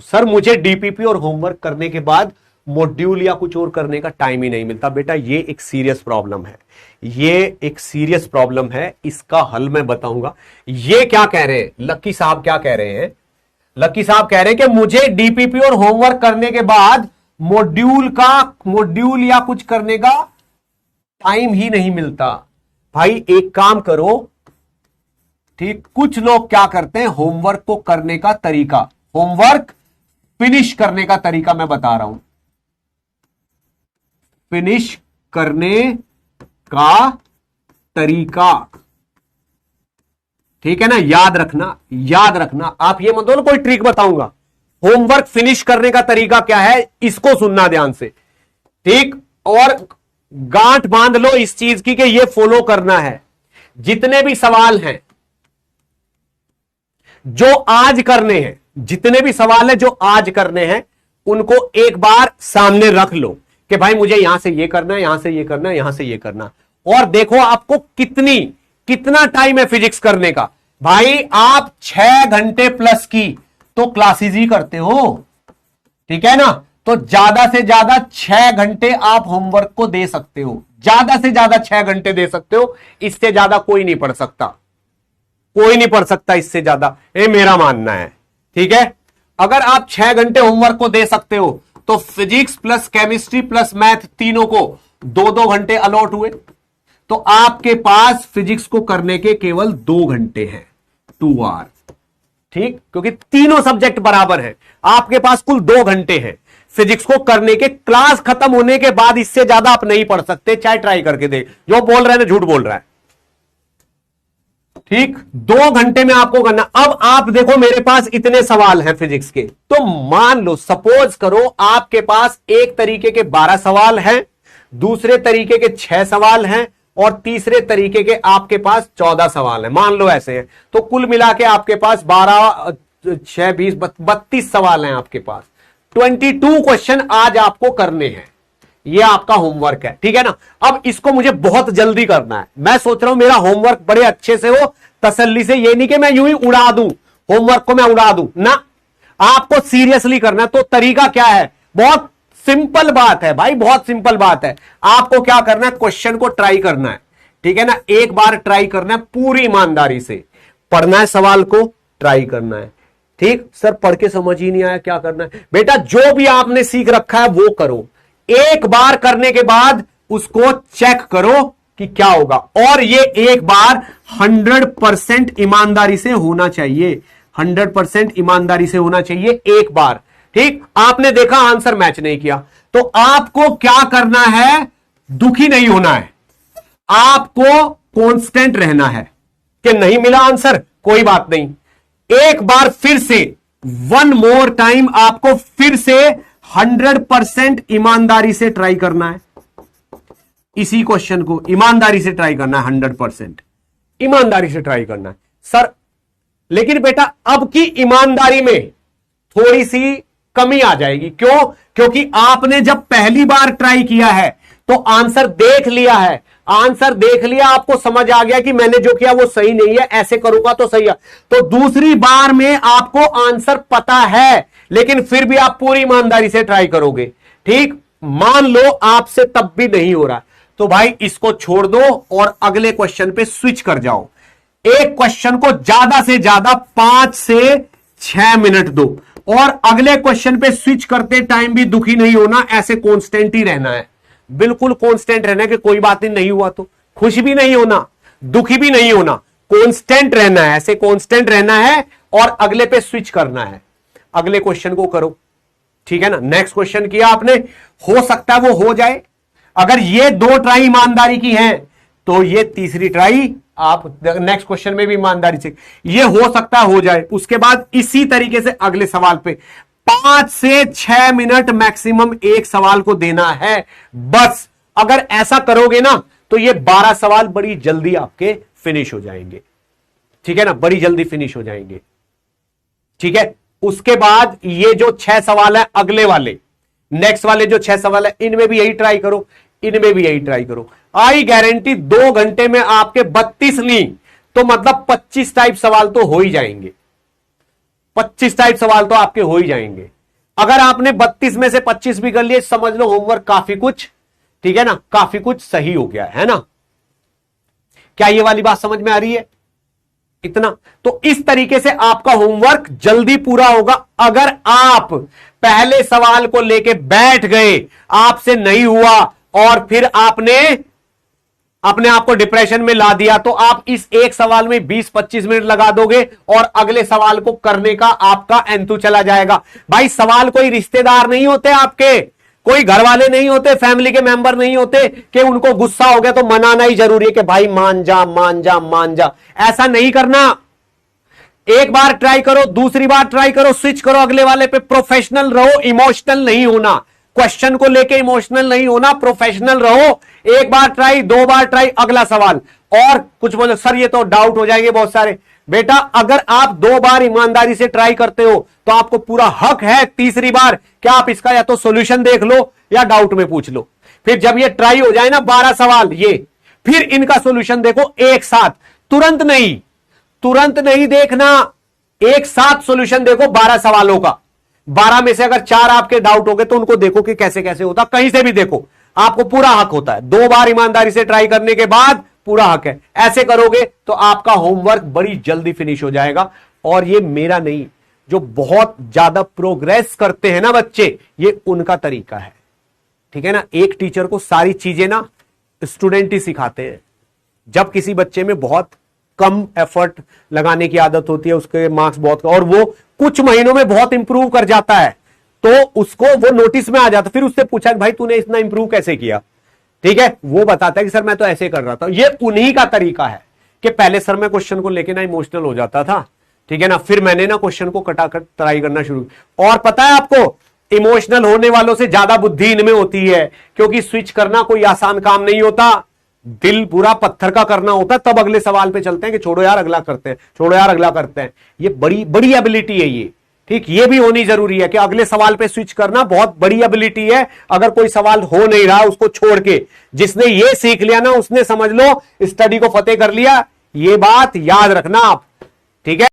Sir मुझे DPP और homework करने के बाद मॉड्यूल या कुछ और करने का टाइम ही नहीं मिलता। बेटा ये एक सीरियस प्रॉब्लम है, ये एक सीरियस प्रॉब्लम है, इसका हल मैं बताऊंगा। ये क्या कह रहे हैं लक्की साहब, क्या कह रहे हैं? लक्की साहब कह रहे हैं कि मुझे डीपीपी और होमवर्क करने के बाद मॉड्यूल या कुछ करने का टाइम ही नहीं मिलता। भाई एक काम करो, ठीक, कुछ लोग क्या करते हैं, होमवर्क को करने का तरीका, होमवर्क फिनिश करने का तरीका मैं बता रहा हूं, फिनिश करने का तरीका, ठीक है ना, याद रखना। आप ये मत बोलो कोई ट्रिक बताऊंगा, होमवर्क फिनिश करने का तरीका क्या है, इसको सुनना ध्यान से, ठीक, और गांठ बांध लो इस चीज की कि ये फॉलो करना है। जितने भी सवाल हैं जो आज करने हैं, जितने भी सवाल है जो आज करने हैं, उनको एक बार सामने रख लो कि भाई मुझे यहां से ये करना है, यहां से ये करना है, यहां से ये करना, और देखो आपको कितना टाइम है फिजिक्स करने का। भाई आप 6 घंटे प्लस की तो क्लासेस ही करते हो, ठीक है ना, तो ज्यादा से ज्यादा 6 घंटे आप होमवर्क को दे सकते हो, ज्यादा से ज्यादा 6 घंटे दे सकते हो, इससे ज्यादा कोई नहीं पढ़ सकता, कोई नहीं पढ़ सकता इससे ज्यादा, ये मेरा मानना है, ठीक है। अगर आप 6 घंटे होमवर्क को दे सकते हो तो physics plus chemistry plus math तीनों को 2-2 घंटे अलॉट हुए, तो आपके पास फिजिक्स को करने के केवल 2 घंटे हैं, 2 आवर, ठीक, क्योंकि तीनों सब्जेक्ट बराबर हैं, आपके पास कुल 2 घंटे हैं फिजिक्स को करने के। क्लास खत्म होने के बाद इससे ज्यादा आप नहीं पढ़ सकते, चाहे ट्राई करके दे, जो बोल रहे हैं ना झूठ बोल रहा है, ठीक, 2 घंटे में आपको करना। अब आप देखो मेरे पास इतने सवाल हैं फिजिक्स के, तो मान लो सपोज करो आपके पास एक तरीके के 12 सवाल हैं, दूसरे तरीके के 6 सवाल हैं, और तीसरे तरीके के आपके पास 14 सवाल हैं, मान लो ऐसे हैं, तो कुल मिला के आपके पास 12, 6, 20, 32 सवाल हैं आपके पास। 22 क्वेश्चन आज आपको करने हैं, ये आपका होमवर्क है, ठीक है ना। अब इसको मुझे बहुत जल्दी करना है, मैं सोच रहा हूं मेरा होमवर्क बड़े अच्छे से हो, तसल्ली से, ये नहीं कि मैं यूं ही उड़ा दूं होमवर्क को, मैं उड़ा दूं ना, आपको सीरियसली करना है। तो तरीका क्या है, बहुत सिंपल बात है भाई, बहुत सिंपल बात है। आपको क्या करना है, क्वेश्चन को ट्राई करना है, ठीक है ना, एक बार ट्राई करना है, पूरी ईमानदारी से पढ़ना है, सवाल को ट्राई करना है, ठीक। सर पढ़ के समझ ही नहीं आया, क्या करना है? बेटा जो भी आपने सीख रखा है वो करो, एक बार करने के बाद उसको चेक करो कि क्या होगा, और ये एक बार 100% ईमानदारी से होना चाहिए, 100% ईमानदारी से होना चाहिए एक बार, ठीक। आपने देखा आंसर मैच नहीं किया, तो आपको क्या करना है, दुखी नहीं होना है, आपको कांस्टेंट रहना है कि नहीं मिला आंसर, कोई बात नहीं, एक बार फिर से, वन मोर टाइम आपको फिर से 100% ईमानदारी से ट्राई करना है, इसी क्वेश्चन को ईमानदारी से ट्राई करना है, 100% ईमानदारी से ट्राई करना है। सर लेकिन बेटा अब की ईमानदारी में थोड़ी सी कमी आ जाएगी, क्यों? क्योंकि आपने जब पहली बार ट्राई किया है तो आंसर देख लिया है, आंसर देख लिया, आपको समझ आ गया कि मैंने जो किया वो सही नहीं है, ऐसे करूंगा तो सही है, तो दूसरी बार में आपको आंसर पता है, लेकिन फिर भी आप पूरी ईमानदारी से ट्राई करोगे, ठीक। मान लो आपसे तब भी नहीं हो रहा, तो भाई इसको छोड़ दो और अगले क्वेश्चन पे स्विच कर जाओ। एक क्वेश्चन को ज्यादा से ज्यादा 5 से 6 मिनट दो, और अगले क्वेश्चन पे स्विच करते टाइम भी दुखी नहीं होना, ऐसे कांस्टेंट ही रहना है, बिल्कुल कांस्टेंट रहना है कि कोई बात नहीं हुआ तो, खुश भी नहीं होना, दुखी भी नहीं होना, कांस्टेंट रहना है, ऐसे कांस्टेंट रहना है, और अगले पे स्विच करना है, अगले क्वेश्चन को करो, ठीक है ना। नेक्स्ट क्वेश्चन किया आपने, हो सकता है वो हो जाए, अगर ये 2 ट्राई ईमानदारी की हैं तो ये तीसरी ट्राई आप नेक्स्ट क्वेश्चन में भी ईमानदारी से, ये हो सकता है हो जाए। उसके बाद इसी तरीके से अगले सवाल पे 5 से 6 मिनट मैक्सिमम एक सवाल को देना है, बस। अगर ऐसा करोगे ना तो ये 12 सवाल बड़ी जल्दी आपके फिनिश हो जाएंगे, ठीक है ना, बड़ी जल्दी फिनिश हो जाएंगे, ठीक है। उसके बाद ये जो 6 सवाल है अगले वाले, नेक्स्ट वाले जो 6 सवाल है, इनमें भी यही ट्राई करो, इनमें भी यही ट्राई करो। आई गारंटी 2 घंटे में आपके 32 नहीं तो मतलब 25 टाइप सवाल तो हो ही जाएंगे, 25 टाइप सवाल तो आपके हो ही जाएंगे, अगर आपने 32 में से 25 भी कर लिए, समझ लो होमवर्क काफी कुछ, ठीक है ना, काफी कुछ सही हो गया है ना। क्या ये वाली बात समझ में आ रही है? इतना तो इस तरीके से आपका होमवर्क जल्दी पूरा होगा। अगर आप पहले सवाल को लेके बैठ गए, आपसे नहीं हुआ और फिर आपने अपने आप को डिप्रेशन में ला दिया, तो आप इस एक सवाल में 20-25 मिनट लगा दोगे और अगले सवाल को करने का आपका एंतु चला जाएगा। भाई सवाल कोई रिश्तेदार नहीं होते आपके, कोई घर वाले नहीं होते, फैमिली के मेंबर नहीं होते कि उनको गुस्सा हो गया तो मनाना ही जरूरी है कि भाई मान जा मान जा मान जा। ऐसा नहीं करना। एक बार ट्राई करो, दूसरी बार ट्राई करो, स्विच करो अगले वाले पे। प्रोफेशनल रहो, इमोशनल नहीं होना। क्वेश्चन को लेके इमोशनल नहीं होना, प्रोफेशनल रहो। एक बार ट्राई, दो बार ट्राई, अगला सवाल। और कुछ बोलो सर ये तो डाउट हो जाएंगे बहुत सारे। बेटा अगर आप 2 बार ईमानदारी से ट्राई करते हो तो आपको पूरा हक है तीसरी बार क्या आप इसका या तो सॉल्यूशन देख लो या डाउट में पूछ लो। फिर जब ये ट्राई हो जाए ना 12 सवाल ये, फिर इनका सॉल्यूशन देखो एक साथ, तुरंत नहीं देखना, एक साथ सॉल्यूशन देखो 12 सवालों का। 12 में से अगर 4 आपके डाउट हो गए तो उनको देखो कि कैसे कैसे होता, कहीं से भी देखो, आपको पूरा हक होता है। 2 बार ईमानदारी से ट्राई करने के बाद पूरा हक है। ऐसे करोगे तो आपका होमवर्क बड़ी जल्दी फिनिश हो जाएगा। और ये मेरा नहीं, जो बहुत ज्यादा प्रोग्रेस करते हैं ना बच्चे, ये उनका तरीका है, ठीक है ना। एक टीचर को सारी चीजें ना स्टूडेंट ही सिखाते हैं। जब किसी बच्चे में बहुत कम एफर्ट लगाने की आदत होती है, उसके मार्क्स बहुत, और वो कुछ महीनों में बहुत इंप्रूव कर जाता है, तो उसको वो नोटिस में आ जाता। फिर उससे पूछा भाई तूने इतना इंप्रूव कैसे किया, ठीक है, वो बताता है कि सर मैं तो ऐसे कर रहा था। ये उन्हीं का तरीका है कि पहले सर मैं क्वेश्चन को लेके ना इमोशनल हो जाता था, ठीक है ना, फिर मैंने ना क्वेश्चन को कटाकट ट्राई करना शुरू। और पता है आपको, इमोशनल होने वालों से ज्यादा बुद्धि इनमें होती है, क्योंकि स्विच करना कोई आसान काम नहीं होता। दिल पूरा पत्थर का करना होता है, तब अगले सवाल पे चलते हैं कि छोड़ो यार अगला करते हैं, छोड़ो यार अगला करते हैं। ये बड़ी बड़ी एबिलिटी है ये, ठीक। ये भी होनी जरूरी है कि अगले सवाल पे स्विच करना बहुत बड़ी एबिलिटी है। अगर कोई सवाल हो नहीं रहा उसको छोड़ के, जिसने ये सीख लिया ना उसने समझ लो स्टडी को फतेह कर लिया। ये बात याद रखना आप, ठीक है।